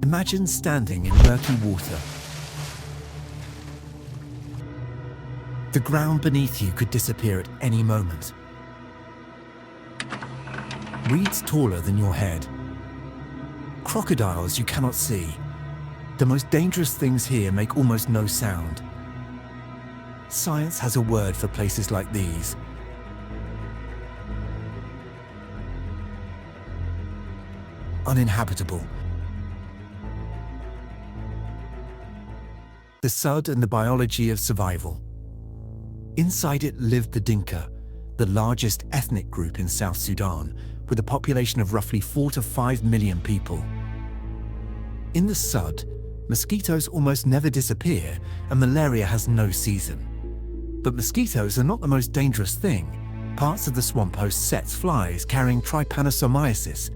Imagine standing in murky water. The ground beneath you could disappear at any moment. Reeds taller than your head. Crocodiles you cannot see. The most dangerous things here make almost no sound. Science has a word for places like these. Uninhabitable. The Sud and the biology of survival. Inside it lived the Dinka, the largest ethnic group in South Sudan, with a population of roughly 4 to 5 million people. In the Sud, mosquitoes almost never disappear and malaria has no season. But mosquitoes are not the most dangerous thing. Parts of the swamp host sets flies carrying trypanosomiasis,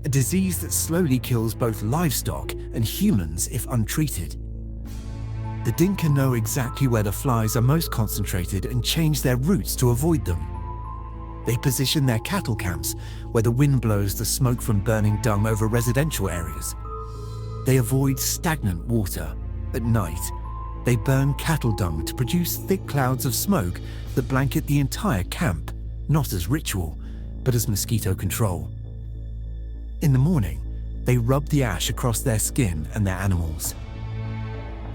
a disease that slowly kills both livestock and humans if untreated. The Dinka know exactly where the flies are most concentrated and change their routes to avoid them. They position their cattle camps where the wind blows the smoke from burning dung over residential areas. They avoid stagnant water. At night, they burn cattle dung to produce thick clouds of smoke that blanket the entire camp, not as ritual, but as mosquito control. In the morning, they rub the ash across their skin and their animals.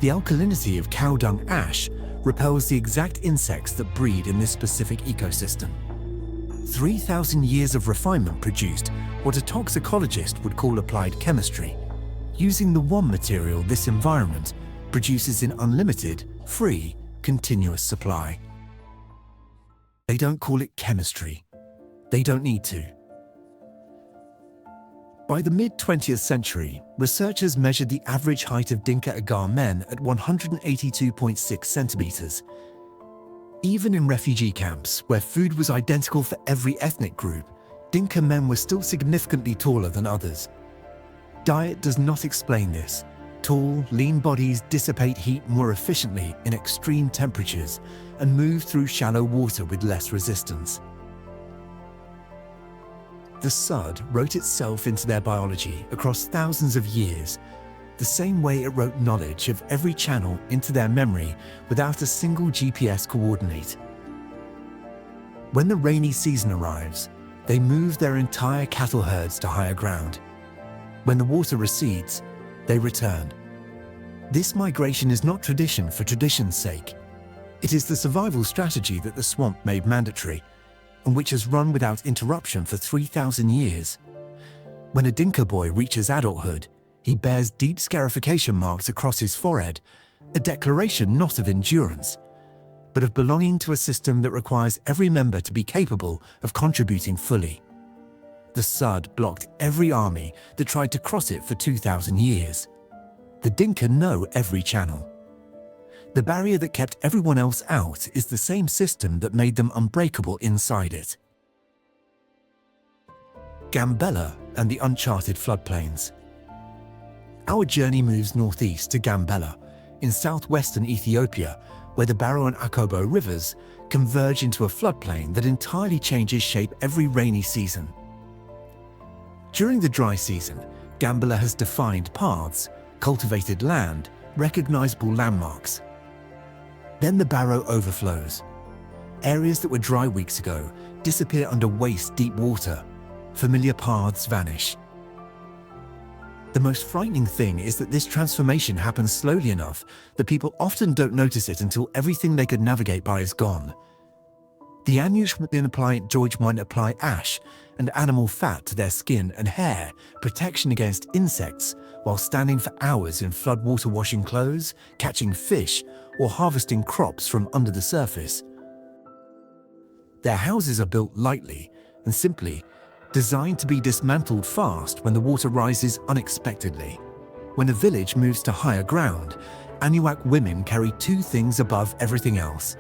The alkalinity of cow dung ash repels the exact insects that breed in this specific ecosystem. 3,000 years of refinement produced what a toxicologist would call applied chemistry, using the one material this environment produces in unlimited, free, continuous supply. They don't call it chemistry. They don't need to. By the mid-20th century, researchers measured the average height of Dinka Agar men at 182.6 centimeters. Even in refugee camps, where food was identical for every ethnic group, Dinka men were still significantly taller than others. Diet does not explain this. Tall, lean bodies dissipate heat more efficiently in extreme temperatures and move through shallow water with less resistance. The Sud wrote itself into their biology across thousands of years, the same way it wrote knowledge of every channel into their memory without a single GPS coordinate. When the rainy season arrives, they move their entire cattle herds to higher ground. When the water recedes, they return. This migration is not tradition for tradition's sake. It is the survival strategy that the swamp made mandatory, and which has run without interruption for 3,000 years. When a Dinka boy reaches adulthood, he bears deep scarification marks across his forehead, a declaration not of endurance, but of belonging to a system that requires every member to be capable of contributing fully. The Sud blocked every army that tried to cross it for 2,000 years. The Dinka know every channel. The barrier that kept everyone else out is the same system that made them unbreakable inside it. Gambela and the Uncharted Floodplains. Our journey moves northeast to Gambela, in southwestern Ethiopia, where the Barrow and Akobo rivers converge into a floodplain that entirely changes shape every rainy season. During the dry season, Gambela has defined paths, cultivated land, recognizable landmarks. Then the Barrow overflows. Areas that were dry weeks ago disappear under waist-deep water. Familiar paths vanish. The most frightening thing is that this transformation happens slowly enough that people often don't notice it until everything they could navigate by is gone. The Anish might apply ash and animal fat to their skin and hair, protection against insects, while standing for hours in floodwater washing clothes, catching fish, or harvesting crops from under the surface. Their houses are built lightly and simply, designed to be dismantled fast when the water rises unexpectedly. When a village moves to higher ground, Anuak women carry two things above everything else: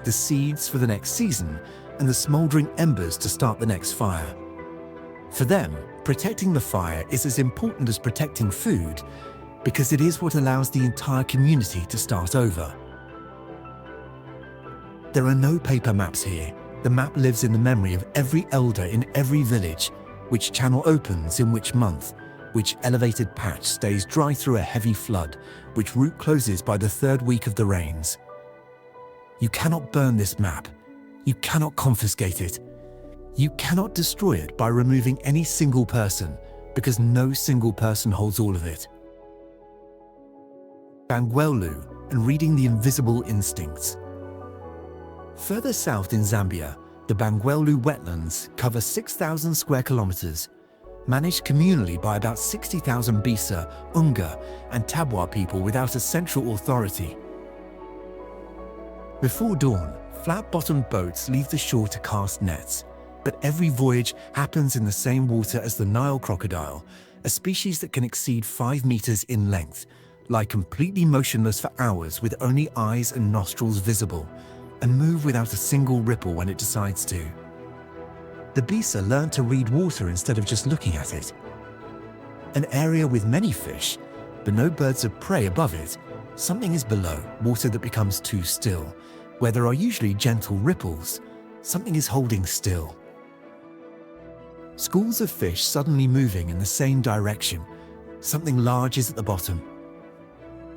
the seeds for the next season and the smoldering embers to start the next fire. For them, protecting the fire is as important as protecting food, because it is what allows the entire community to start over. There are no paper maps here. The map lives in the memory of every elder in every village, which channel opens in which month, which elevated patch stays dry through a heavy flood, which route closes by the third week of the rains. You cannot burn this map. You cannot confiscate it. You cannot destroy it by removing any single person, because no single person holds all of it. Bangweulu and reading the invisible instincts. Further south in Zambia, the Bangweulu wetlands cover 6,000 square kilometers, managed communally by about 60,000 Bisa, Unga, and Tabwa people without a central authority. Before dawn, flat-bottomed boats leave the shore to cast nets, but every voyage happens in the same water as the Nile crocodile, a species that can exceed 5 meters in length, lie completely motionless for hours with only eyes and nostrils visible, and move without a single ripple when it decides to. The Bisa learn to read water instead of just looking at it. An area with many fish, but no birds of prey above it, something is below, water that becomes too still, where there are usually gentle ripples, something is holding still. Schools of fish suddenly moving in the same direction, something large is at the bottom.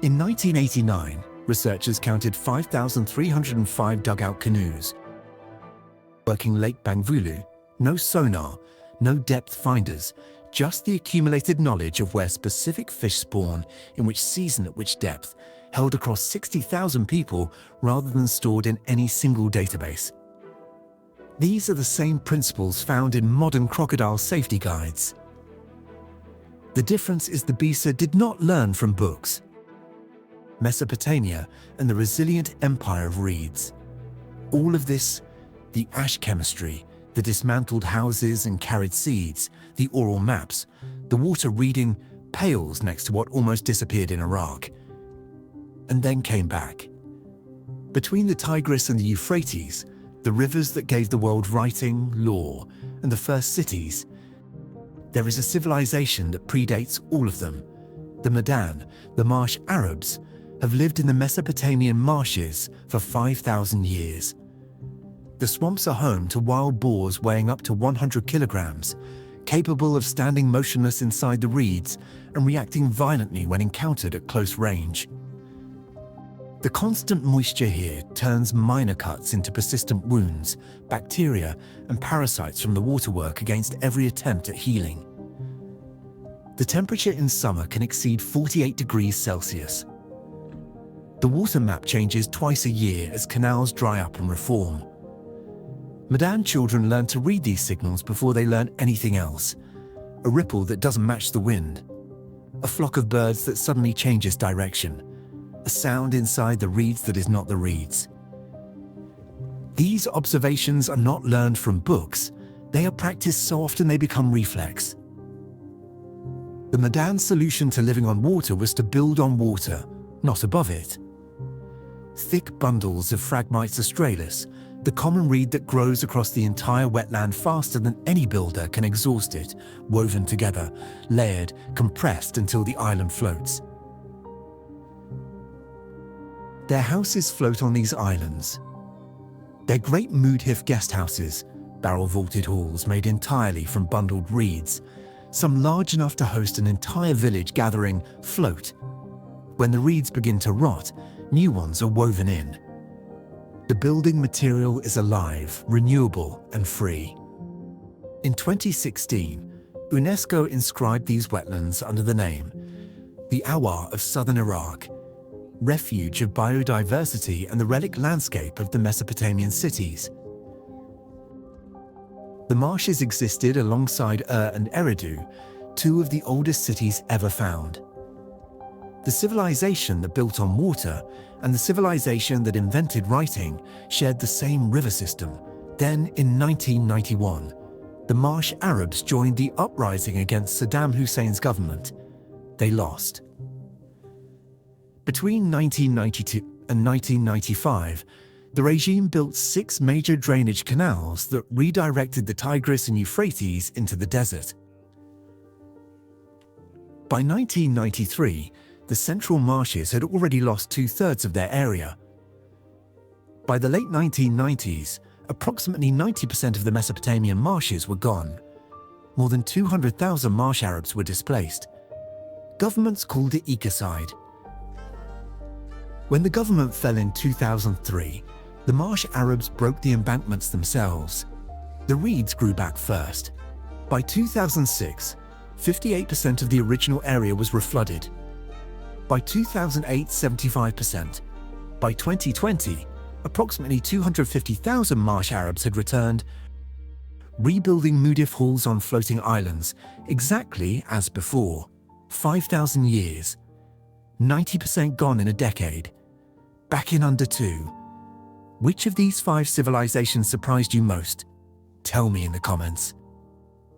In 1989, researchers counted 5,305 dugout canoes. Working Lake Bangweulu, no sonar, no depth finders, just the accumulated knowledge of where specific fish spawn, in which season at which depth, held across 60,000 people rather than stored in any single database. These are the same principles found in modern crocodile safety guides. The difference is the Bisa did not learn from books. Mesopotamia and the resilient empire of reeds. All of this, the ash chemistry, the dismantled houses and carried seeds, the oral maps, the water reading, pales next to what almost disappeared in Iraq. And then came back. Between the Tigris and the Euphrates, the rivers that gave the world writing, law, and the first cities, there is a civilization that predates all of them. The Madan, the Marsh Arabs, have lived in the Mesopotamian marshes for 5,000 years. The swamps are home to wild boars weighing up to 100 kilograms, capable of standing motionless inside the reeds and reacting violently when encountered at close range. The constant moisture here turns minor cuts into persistent wounds, bacteria, and parasites from the waterwork against every attempt at healing. The temperature in summer can exceed 48 degrees Celsius. The water map changes twice a year as canals dry up and reform. Madan children learn to read these signals before they learn anything else. A ripple that doesn't match the wind. A flock of birds that suddenly changes direction. A sound inside the reeds that is not the reeds. These observations are not learned from books. They are practiced so often they become reflex. The Madan solution to living on water was to build on water, not above it. Thick bundles of Phragmites australis, the common reed that grows across the entire wetland faster than any builder can exhaust it, woven together, layered, compressed until the island floats. Their houses float on these islands. They're great Moodhif guest houses, barrel-vaulted halls made entirely from bundled reeds, some large enough to host an entire village gathering float. When the reeds begin to rot, new ones are woven in. The building material is alive, renewable, and free. In 2016, UNESCO inscribed these wetlands under the name the Awar of southern Iraq, refuge of biodiversity and the relic landscape of the Mesopotamian cities. The marshes existed alongside and Eridu, two of the oldest cities ever found. The civilization that built on water and the civilization that invented writing shared the same river system. Then, in 1991, the Marsh Arabs joined the uprising against Saddam Hussein's government. They lost. Between 1992 and 1995, the regime built 6 major drainage canals that redirected the Tigris and Euphrates into the desert. By 1993, the central marshes had already lost 2/3 of their area. By the late 1990s, approximately 90% of the Mesopotamian marshes were gone. more than 200,000 Marsh Arabs were displaced. Governments called it Ecocide. When the government fell in 2003, the Marsh Arabs broke the embankments themselves. The reeds grew back first. By 2006, 58% of the original area was reflooded. By 2008, 75%. By 2020, approximately 250,000 Marsh Arabs had returned, rebuilding Mudif halls on floating islands, exactly as before. 5,000 years. 90% gone in a decade. Back in under 2. Which of these 5 civilizations surprised you most? Tell me in the comments.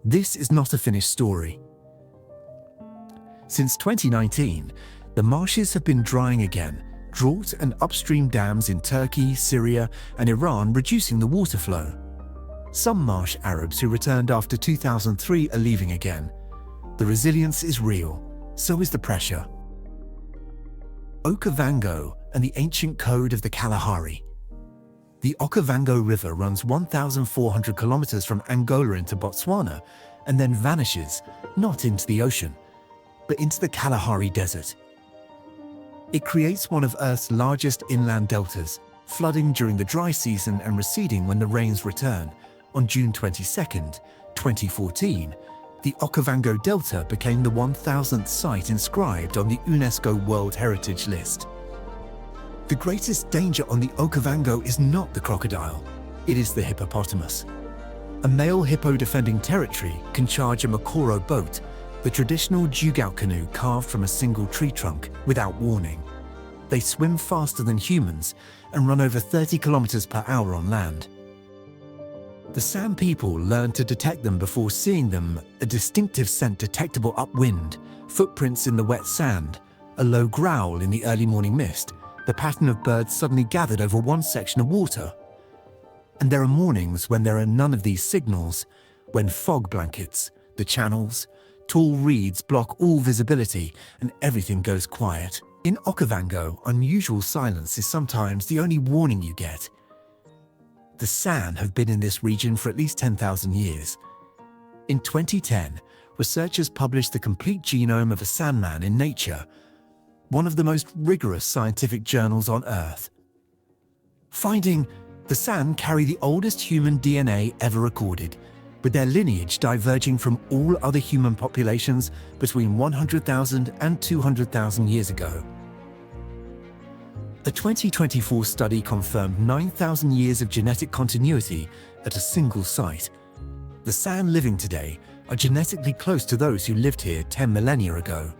This is not a finished story. Since 2019, the marshes have been drying again, drought and upstream dams in Turkey, Syria, and Iran reducing the water flow. Some Marsh Arabs who returned after 2003 are leaving again. The resilience is real, so is the pressure. Okavango and the ancient code of the Kalahari. The Okavango River runs 1,400 kilometers from Angola into Botswana and then vanishes, not into the ocean, but into the Kalahari Desert. It creates one of Earth's largest inland deltas, flooding during the dry season and receding when the rains return. On June 22, 2014, the Okavango Delta became the 1,000th site inscribed on the UNESCO World Heritage List. The greatest danger on the Okavango is not the crocodile, it is the hippopotamus. A male hippo defending territory can charge a Makoro boat, the traditional dugout canoe carved from a single tree trunk, without warning. They swim faster than humans and run over 30 kilometers per hour on land. The San people learned to detect them before seeing them, a distinctive scent detectable upwind, footprints in the wet sand, a low growl in the early morning mist, the pattern of birds suddenly gathered over one section of water. And there are mornings when there are none of these signals, when fog blankets, the channels, tall reeds block all visibility and everything goes quiet. In Okavango, unusual silence is sometimes the only warning you get. The San have been in this region for at least 10,000 years. In 2010, researchers published the complete genome of a Sandman in Nature, one of the most rigorous scientific journals on Earth. Finding the San carry the oldest human DNA ever recorded, with their lineage diverging from all other human populations between 100,000 and 200,000 years ago. A 2024 study confirmed 9,000 years of genetic continuity at a single site. The San living today are genetically close to those who lived here 10 millennia ago.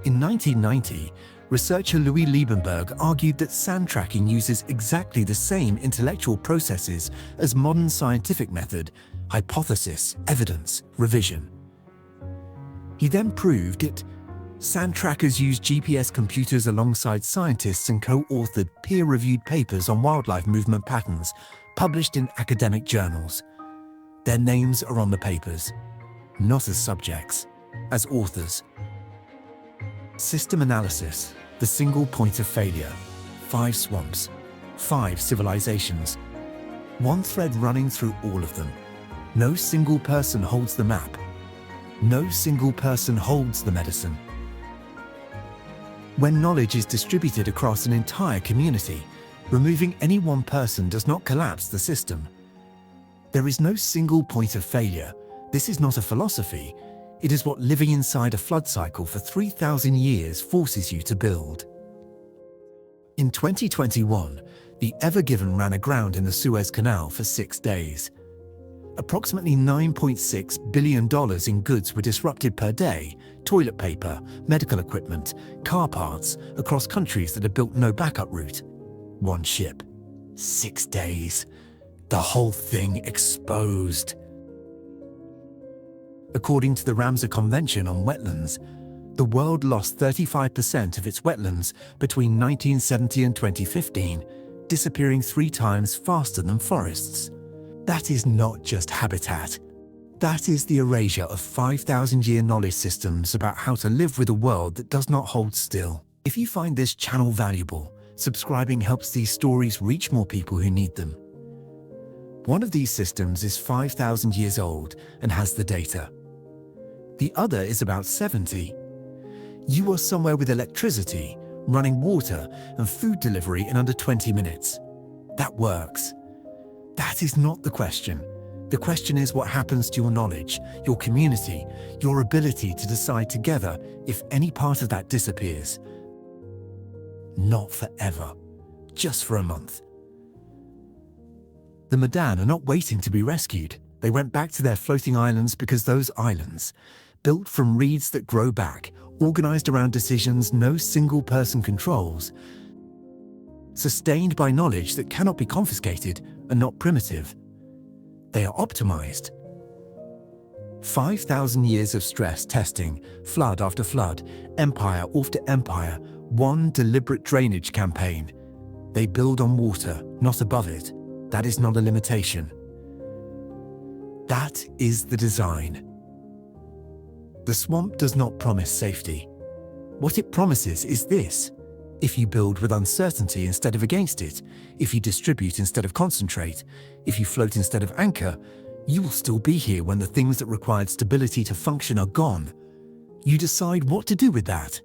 In 1990, researcher Louis Liebenberg argued that sand tracking uses exactly the same intellectual processes as modern scientific method: hypothesis, evidence, revision. He then proved it. Sand trackers use GPS computers alongside scientists and co-authored peer-reviewed papers on wildlife movement patterns, published in academic journals. Their names are on the papers, not as subjects, as authors. System analysis, the single point of failure. 5 swamps, 5 civilizations. One thread running through all of them. No single person holds the map. No single person holds the medicine. When knowledge is distributed across an entire community, removing any one person does not collapse the system. There is no single point of failure. This is not a philosophy. It is what living inside a flood cycle for 3,000 years forces you to build. In 2021, the Ever Given ran aground in the Suez Canal for 6 days. Approximately $9.6 billion in goods were disrupted per day: toilet paper, medical equipment, car parts, across countries that had built no backup route. One ship. 6 days. The whole thing exposed. According to the Ramsar Convention on Wetlands, the world lost 35% of its wetlands between 1970 and 2015, disappearing 3 times faster than forests. That is not just habitat. That is the erasure of 5,000-year knowledge systems about how to live with a world that does not hold still. If you find this channel valuable, subscribing helps these stories reach more people who need them. One of these systems is 5,000 years old and has the data. The other is about 70. You are somewhere with electricity, running water and food delivery in under 20 minutes. That works. That is not the question. The question is what happens to your knowledge, your community, your ability to decide together if any part of that disappears. Not forever, just for a month. The Madan are not waiting to be rescued. They went back to their floating islands because those islands, built from reeds that grow back, organized around decisions no single person controls, sustained by knowledge that cannot be confiscated, are not primitive. They are optimized. 5,000 years of stress testing, flood after flood, empire after empire, one deliberate drainage campaign. They build on water, not above it. That is not a limitation. That is the design. The swamp does not promise safety. What it promises is this: if you build with uncertainty instead of against it, if you distribute instead of concentrate, if you float instead of anchor, you will still be here when the things that required stability to function are gone. You decide what to do with that.